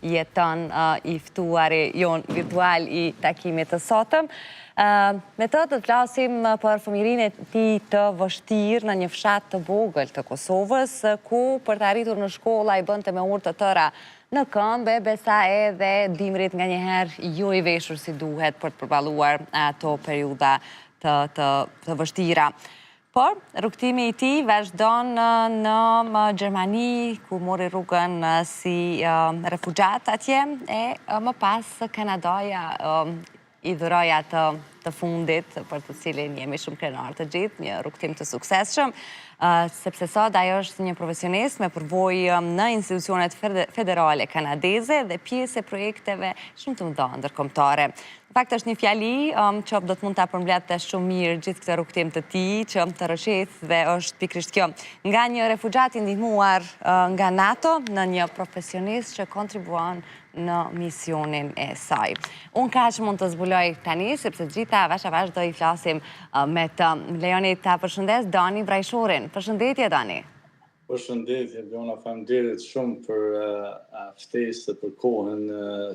jeton i ftuari jonë virtual i takimit të sotëm. Me të flasim për fëmijërinë e tij të vështirë në një fshat të vogël të Kosovës, ku për të arritur në shkolla i bënte me urë të tëra në këmbë, besa edhe dimrit nga njëherë jo i veshur si duhet për të përballuar ato periudha të vështira. Por, rrugtimi i tij vazhdon në Gjermani, ku mori rrugën si refugjat atje, e më pas Kanadaja i dhuroi të fundit, për të cilin jemi shumë krenar të gjithë, një rrugtim të suksesshëm, sepse sot ajo është një profesionist me përvojë në institucionet federale kanadeze dhe pjesë e projekteve shumë të mëdha ndërkombëtare. Në fakt është një fjali që do të mund ta përmbledhte shumë mirë gjithë këtë rrugtim të tij, që të rrëshith dhe është pikërisht kjo. Nga një refugjat i ndihmuar nga NATO në një profesionist që kontribuon në misionin e saj. Unë kaq mund të zbuloj tani, sepse gjitha avash do i flasim me të. Lejoni ta përshëndes Dani Brajshorin. Përshëndetje, Dani. Përshëndetje, Leona, faleminderit shumë për ftesën, për kohën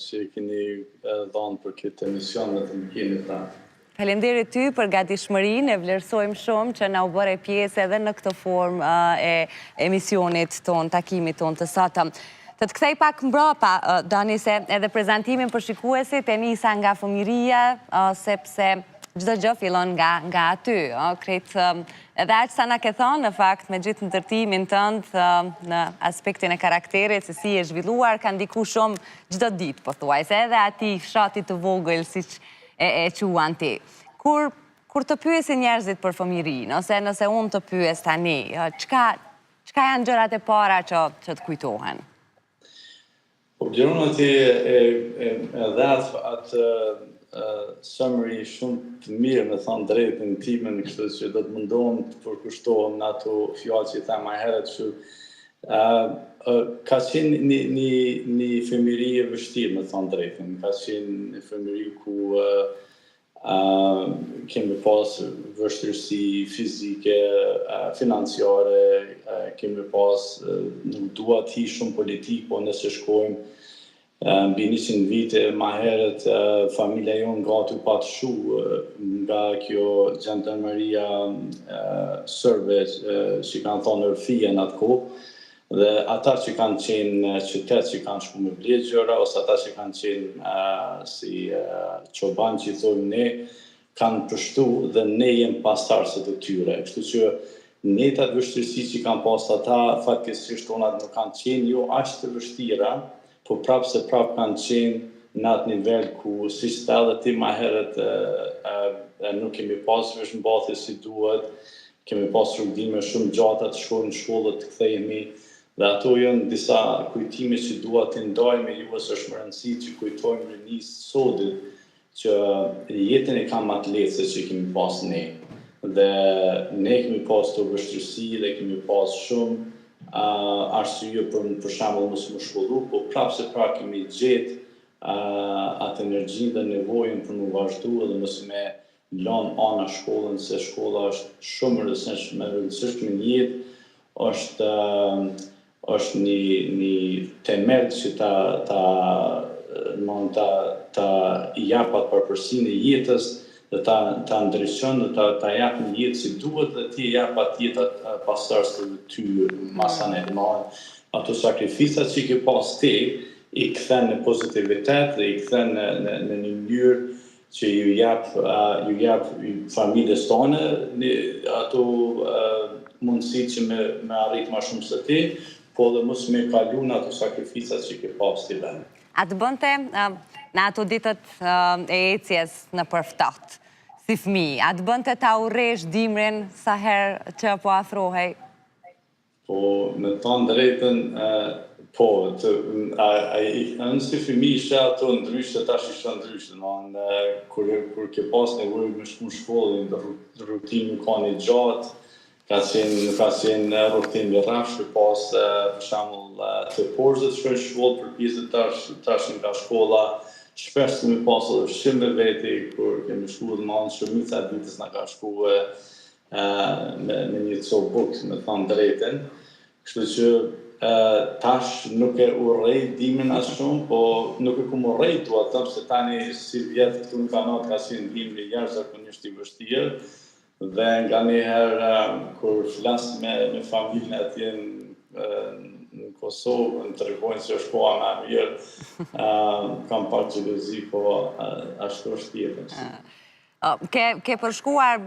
që keni dhënë për këtë emision në të më keni ta. Faleminderit ty për gatishmërinë, e vlerësojmë shumë që na u bëre pjesë edhe në këtë formë e emisionit ton, takimit ton të sotëm. Të kthej pak mbrapa, Dani, se edhe prezantimin për shikuesit e nisa nga fëmijëria, sepse çdo gjë fillon nga aty. Edhe aq sa na ke thënë, në fakt, me gjithë ndërtimin tënd në aspektin e karakterit, se si e zhvilluar, ka ndiku shumë çdo ditë, pothuajse, edhe atij fshatit të vogël, siç e quan ti. Kur të pyesin njerëzit për fëmijërinë, ose nëse unë të pyes tani, çka janë gjërat e para që të kujtohen? Po, Gjerona ti e dhe atë summary shumë të mirë, me thënë drejtën timen, kështu që do të mundohem të përkushtohem në ato fjallë që i tha më herët, që ka qenë një fëmijëri e vështirë, me thënë drejtën. Ka qenë një fëmijëri ku kemi pas vështirësi fizike, financiare, kemi pas, nuk dua të hi shumë politik, po nëse shkojmë mbi 100 vite më herët, familja jonë gati u patshu nga kjo gjendarmeria serbe që kanë thonë Örfia në atë kohë, dhe ata që kanë qenë qytet, që kanë shku me blerë gjëra, ose ata që kanë qenë si çoban që i thojmë ne, kanë pështu dhe ne jemi pastarësit e tyre. Kështu që netat vështirësi që kanë pas ata, fatkeqësisht onat nuk kanë qenë jo aq të vështira, po prapë se prapë kanë qenë në atë nivel ku, si që edhe ti ma herët, nuk kemi pas veshmbathje si duhet, kemi pas rrugdime shumë gjata të shkojmë në shkollë të kthehemi, dhe ato janë disa kujtime që dua të ndajmë, ju është më rëndësi që kujtojmë rinisë sotit, që jetën e kam atë lehtëse që kemi pas ne. Dhe ne kemi pas të vështirësi dhe kemi pas shumë arsye për shembull mos më shkollu, po prapë se prapë kemi gjetë atë energji dhe nevojën për më vazhdu edhe mos me lënë ana shkollën, se shkolla është shumë rëndësishme në jetë, është një temel që ta japat përpërsinë e jetës, dhe ta ndryshon dhe ta jap një jetë si duhet dhe ti japat jetat pastarës të ty masanet. Ato sakrificat që ke pas ti, i kthen në pozitivitet dhe i kthen në një mënyrë që ju jap familjes tonë ato mundësi që me arrit ma shumë se ti, po dhe mos me kalu në ato sakrificat që ke pas ti vend. A të bënte në ato ditët e ecjes në përftoht, si fëmijë, a të bënte ta urresh dimrin sa herë që po afrohej? Po, me thonë drejtën, po, në si fëmijë isha ato ndryshë, tash isha ndryshë, kur ke pas nevojë me shku në shkollë, rutini ka një gjatë, ka qenë rutini me rafsh, pas për shembull të porzët shkoj në shkollë për pjesë tash nga shkolla, shpesh kemi pas edhe fshim me veti, kur kemi shku dhe manë shumica ditës nga ka shku me një copë bukë, me thonë drejten. Kështu që tash nuk e urrej dimin as shumë, po nuk e kum urrej, dua të them se tani si vjet këtu në Kanada ka qenë dim i jashtëzakonisht i vështirë dhe nga një herë kur flas me familjen atje në Kosovë, më tregojnë se është koha më e mirë, kam pak xhelozi, po ashtu është tjetër. Ke përshkuar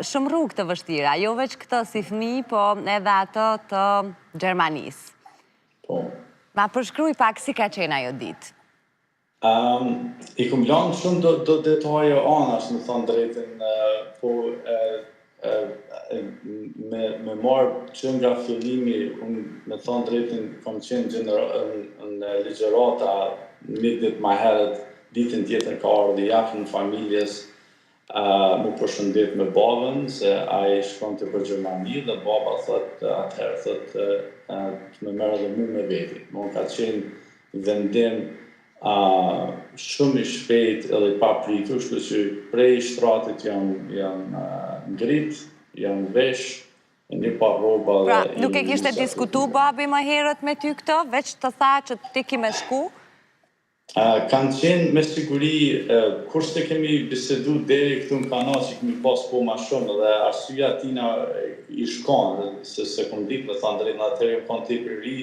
shumë rrugë të vështira, jo veç këtë si fëmijë, po edhe ato të Gjermanisë. Po. Ma përshkruaj pak si ka qenë ajo ditë. I kom lanë shumë do detaje anash, më thonë drejtën, po me marë që nga fillimi, me thonë drejtën, kom qenë në ligjërata, një ditë ma herët, ditën tjetër ka ardhur jashtë në familjes, mu përshëndet me babën, se ai shkonte për Gjermani dhe baba atëherë thot me merr edhe mu me veti. Më ka qenë vendim shumë i shpejt edhe i papritur, kështu që prej shtratit janë ngrit, janë vesh, një par rroba. Pra, nuk e kishte diskutu babi më herët me ty këto, veç të tha që ti ki me shku? Kanë qenë me siguri, kur se kemi bisedu deri këtu në Kanada që kemi pas po ma shumë dhe arsyeja tina i shkon, se kom ditë me thanë drejt në atëherë jam konë tepër ri,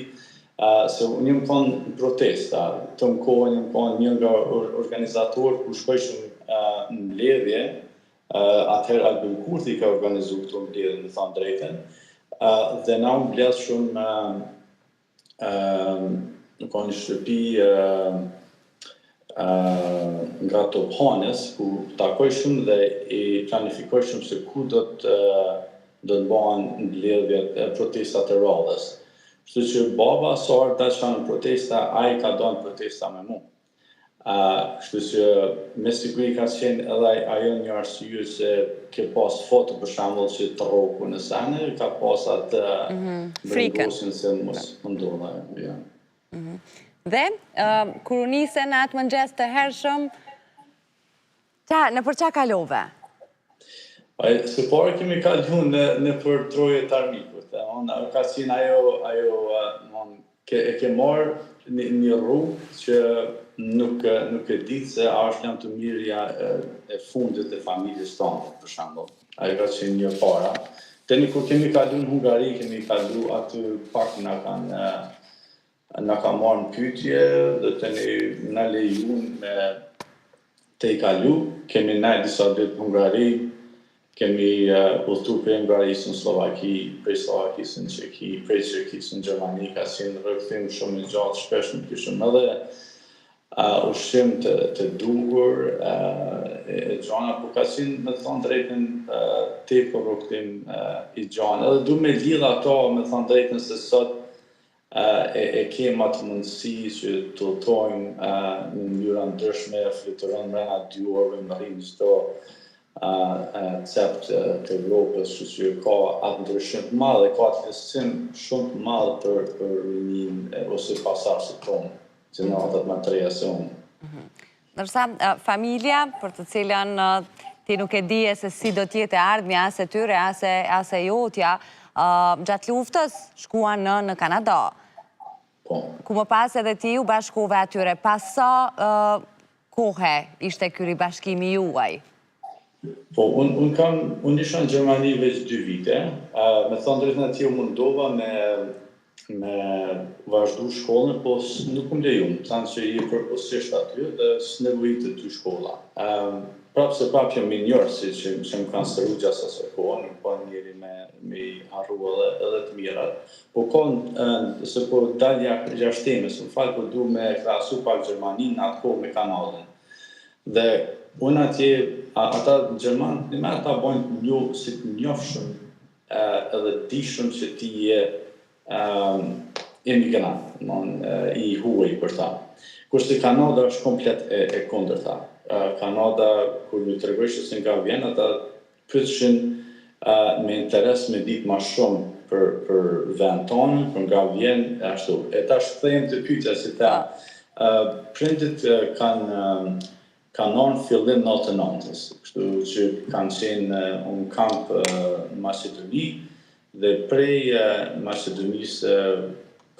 se unë jam konë në protesta, të më kohën jam konë një nga organizatorë ku shkojshëm në mbledhje, atëherë Albin Kurthi ka organizu këtu mbledhje me thanë drejten, dhe na unë mbledh shumë në konë një shtëpi nga Tophanes, ku takoj shumë dhe i planifikoj shumë se ku do të bëhen mbledhjet protestat e radhës. Kështu që baba sa herë dalsha në protesta, ai ka dalë në protesta me mua. Kështu që me siguri ka qenë edhe ajo një arsye se ke pas foto për shembull që të rroku në sene, ka pas atë vendosin se mos ndodha. Dhe, kur u nise në atë mëngjes të hershëm, në për qa kalove? Së pare kemi kalu në për troje të armikut. Ka qenë ajo, e ke marrë një rrugë që nuk e ditë se a është janë të mirëja e fundit e familjes tonë, për shembull. Ajo ka qenë një para. Tani kur kemi kalu në Hungari, kemi kalu aty pak na ka marrë në pyetje dhe tani na lejun me të i kalu. Kemi ne disa ditë në Hungari, kemi udhëtuar prej Hungarisë në Slovaki, prej Slovakisë në Çeki, prej Çekisë në Gjermani, ka qenë rrugtim shumë i gjatë, shpesh në kishim edhe ushqim të duhur, e gjana, por ka qenë me thonë drejtën tepër rrugtim i gjatë. Edhe du me lidh ato, me thonë drejtën se sot e kema të mundësi që të udhtojmë në mënyra ndryshme, fluturojmë brenda 2 orëve, marrim çdo cept të Evropës, që ka atë ndryshim të madh dhe ka atë investim shumë të madh për rinin ose pasardhësit tonë, që në atat më të reja se unë. Ndërsa, familja, për të cilën ti nuk e dije se si do t'jetë e ardhmja, as e tyre, as e jotja, gjatë luftës shkuan në Kanada. Ku më pas edhe ti u bashkove atyre, pas sa kohe ishte ky ribashkimi juaj? Po, unë isha në Gjermani veç 2 vite, me thonë drejtën atje u mundova me vazhdu shkollën, po nuk më lejun, thanë që i përposisht aty dhe s'nevojitë 2 shkolla. Prapë se prapë jam minjor, si që më kanë sëru gjasa së kohë, nuk po njeri me i harru edhe të mirat. Po konë, se po dalja jashtëtemes, më falë, po du me krasu pak Gjermanin në atë kohë me Kanadën. Dhe unë atje, ata Gjermanë, një me ata bojnë si të njofshëm edhe dishëm që ti je emigrant, i huaj për ta. Kurse Kanada është komplet e kundërta. Kanada, kur një tregojshë se nga vjen, ata pyetshin me interes me ditë ma shumë për vend tonë, për nga vjen, ashtu. E ta shkëthejmë të pyetja si ta, prindit kanë orë fillim 99-ës, kështu që kanë qenë në kamp në Macedoni, dhe prej Macedonisë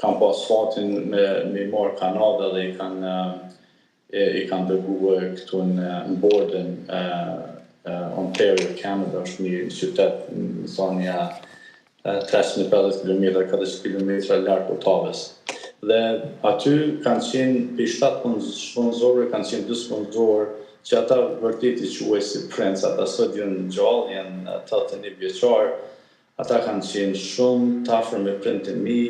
kam pas fatin me marrë Kanada dhe i kanë dërgu këtu në Borden, Ontario, Canada, është një qytet në thonja 350 km, 40 km larg Ottawës. Dhe aty kanë qenë për 7 sponsorë, kanë qenë 2 sponsorë që ata vërtet i quaj si Prince, ata sot janë gjallë, janë 81 vjeçar, ata kanë qenë shumë të afër me prindin mi,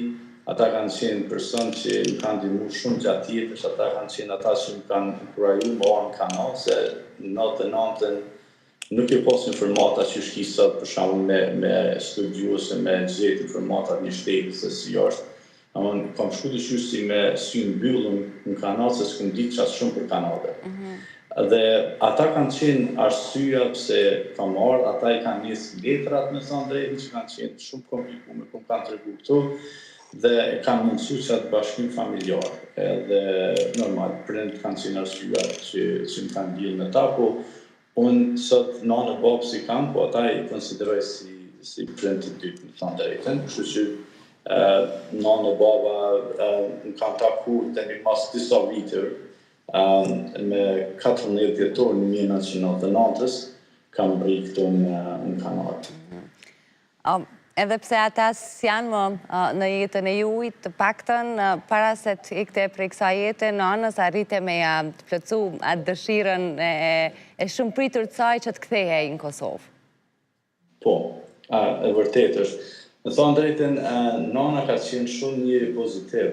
ata kanë qenë person që më kanë ndihmu shumë gjatë jetës, ata kanë qenë ata që më kanë inkuraju më arë në kanal, se në 99-ën nuk e pas informata që shki sot për shembull me studiu ose me gjetë informata një shteti se si është. Amon kam shku të qysh si me sy mbyllëm në kanal se s'kum ditë qatë shumë për kanale. Dhe ata kanë qenë arsyeja pse kam ardhur, ata i kanë nisë letrat me thënë drejtën që kanë qenë shumë komplikume, ku kanë tregu këtu dhe kanë mundësu qatë bashkim familjar. Edhe normal, prindë kanë qenë arsyeja që më kanë lidhë me ta, po unë sot nanë e babë si kam, po ata i konsideroj si prindë të dytë, me thënë drejtën, kështu që nanë e baba më kanë taku të një mas disa vitër, me 14 dhjetor në 1999 kam bri këtu në Kanadë. Edhe pse ata s'janë më në jetën e juaj, të paktën para se të ikte prej kësaj jete, nënës arrite me të plotësu atë dëshirën e shumë pritur të saj që të kthehej në Kosovë. Po, e vërtet është. Me thonë drejtën, nana ka qenë shumë njëri pozitiv,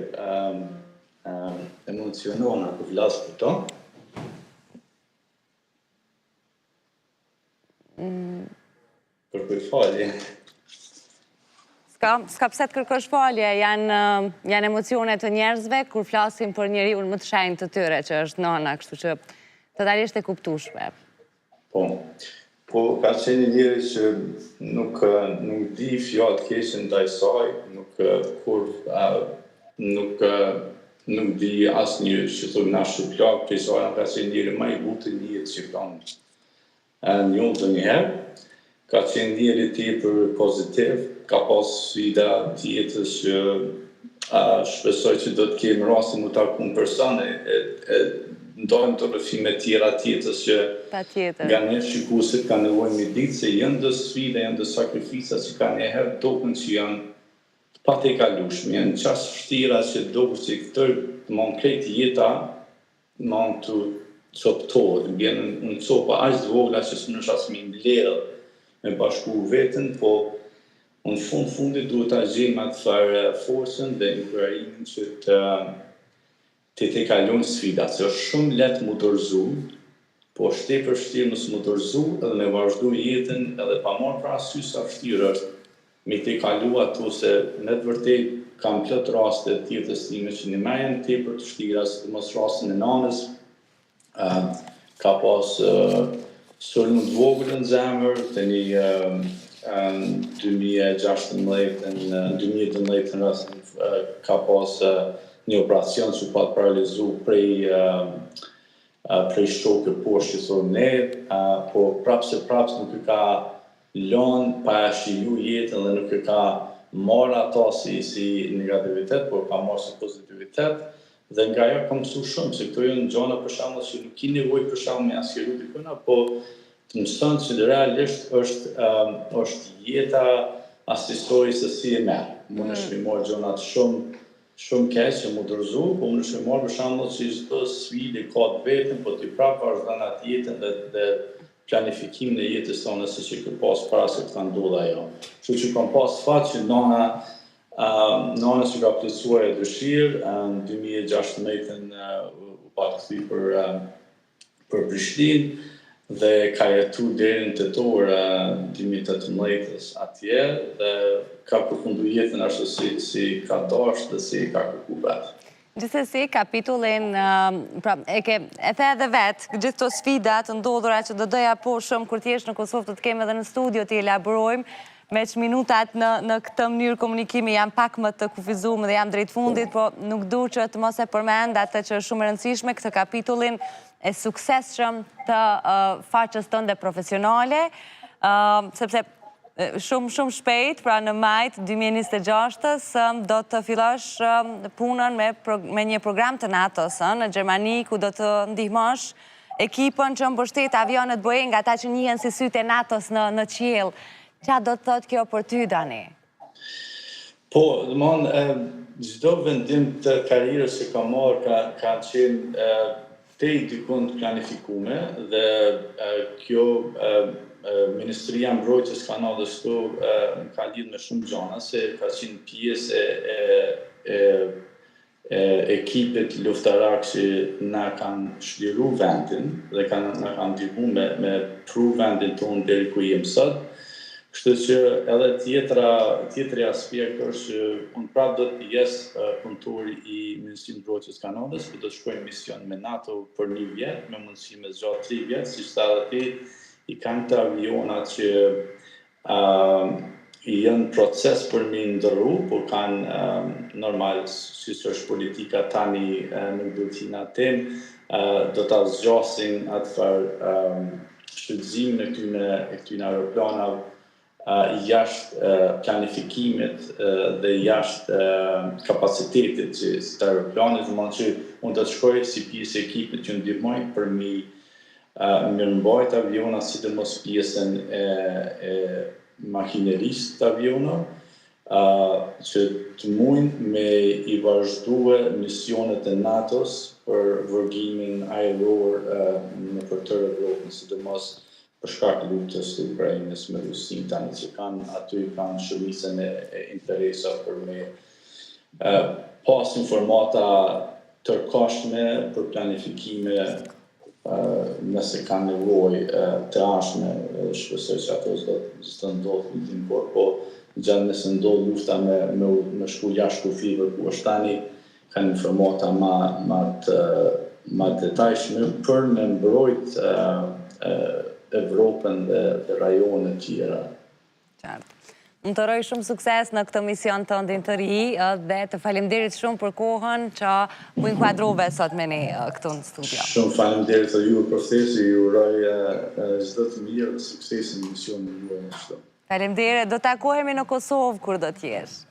emocionona ku flasë për to. Për kërë falje. S'ka pse të kërkosh falje, janë emocione të njerëzve kur flasim për njeriun më të shenjtë të tyre, që është nana, kështu që totalisht e kuptueshme. Po ka qenë njëri që nuk di fjalë të keqe ndaj saj, nuk di asnjë që thonë na shplak, prej saj ka qenë njëri më i butë në jetë që kanë njohur ndonjëherë. Ka qenë njëri tepër pozitiv, ka pas sfida të jetës që shpresoj që do të kemi rastin më taku në person, ndojmë të rrëfime tjera tjetës që nga ne shikuesit ka nevojë me ditë se janë dhe sfida, janë dhe sakrifisa që ka njëherë dokën që janë pa të kalueshme, janë qasë vështira që dokën që këtër të mund krejt jeta, mund të coptohet, bjenë në copa aq të vogla që s'më nësh asmi mbledh me bashku vetën, po në fundit duhet ta gjejmë atë farë forcën dhe inkurajimin që të kalon sfidat, se është shumë letë më dorëzu, po është tepër vështirë mos më dorëzu edhe me vazhdu jetën edhe pa marrë parasysh sa vështirë është me të kalu ato, se me të vërtet kam plot raste të jetës time që në më janë tepër të vështira, sidomos rastin e nanës, ka pas sulm të vogël në zemër, tani 2012 në rastin ka pas një operacion që pa të paralizu prej shokë poshtë që thonë ne, po prapse nuk e ka lënë pa e shiju jetën dhe nuk e ka marrë ata si negativitet, por ka marrë si pozitivitet, dhe nga jo kam mësu shumë, se këto janë gjëra për shembull që nuk i nevojë për shembull me asnjëri dikujna, po të mëson që realisht është jeta as histori se si e merr. Mund të shmoj gjëra shumë keq që më dorëzu, po më në marrë për shembull që çdo sfidë ka të vetën, po ti prapë vazhdon atë jetën dhe planifikimin e jetës tonë se që ke pas para se të ndodhë ajo. Kështu që kam pas fat që nana që ka plotësuar e dëshirë, në 2016 u pakthy për Prishtinë dhe ka jetu deri në tetor 2018 atje dhe ka përfundu jetën ashtu si ka dashur dhe si ka kërkuar vetë. Gjithsesi, kapitullin, e the edhe vetë, gjithë të sfidat të ndodhura që do doja po shumë kur t'jesh në Kosovë të kemi edhe në studio t'i elaborojmë, me që minutat në këtë mënyrë komunikimi jam pak më të kufizuar dhe jam drejt fundit, po nuk du që të mos e përmend atë që është shumë e rëndësishme, këtë kapitullin e suksesshëm të faqes tënde profesionale, sepse Shumë shpejt, pra në majt 2026 do të fillosh punën me një program të NATO-s në Gjermani, ku do të ndihmosh ekipën që mbështet avionet Boeing, ata që njihen si sytë e NATO-s në qiell. Qa do të thotë kjo për ty, Dani? Po, çdo vendim të karrierës që ka marrë ka qenë te i dykun planifikume dhe kjo Ministria e Mbrojtjes Kanadës ka lidhur me shumë gjëra, se ka qenë pjesë e ekipit luftarak që na kanë shliru vendin dhe na kanë ndihmu me pru vendin tonë deri ku jemi sot. Kështu që edhe tjetri aspekt është që unë prapë do të jes punëtori i Ministrisë Mbrojtjes Kanadës, po do të shkoj në mision me NATO për 1 vjet, me mundësi me zgjatë 3 vjet, siç tha edhe ti, i kanë të avionat që janë proces për mi ndërru, po kanë normal, si është politika tani në bulletina tim, do ta zgjasin atëfar shfrytëzimin e këtyre aeroplanave jashtë planifikimit dhe jashtë kapacitetit që të aeroplanit, dhe që unë do të shkoj si pjesë e ekipit që ndihmoj për mi mirëmbajt aviona, sidomos pjesën e makinerisë të aviona, që të mujnë me i vazhdue misionet e NATO-s për vërgimin ajror në përtër Evropën, sidomos për shkak të luftës të Ukrainës me Rusinë tani që aty kanë shërbisën e interesa për me pas informata tërkohshme për planifikime nëse kanë nevojë të ashme, shpresoj që ato s'do ndodhë vitin kur, po gjatë nëse ndodhë lufta me shku jashtë kufive ku është tani, kanë informata ma detajshme për me mbrojt Evropën dhe rajonet tjera. Qartë. Unë të roj shumë sukses në këtë mision të ndin të ri dhe të faleminderit shumë për kohën që u inkuadrove sot me ne këtu në studio. Shumë faleminderit të ju për thjesë, ju uroj çdo të mirë dhe sukses në misionin juaj. Faleminderit, do takohemi në Kosovë kur do t'jesh.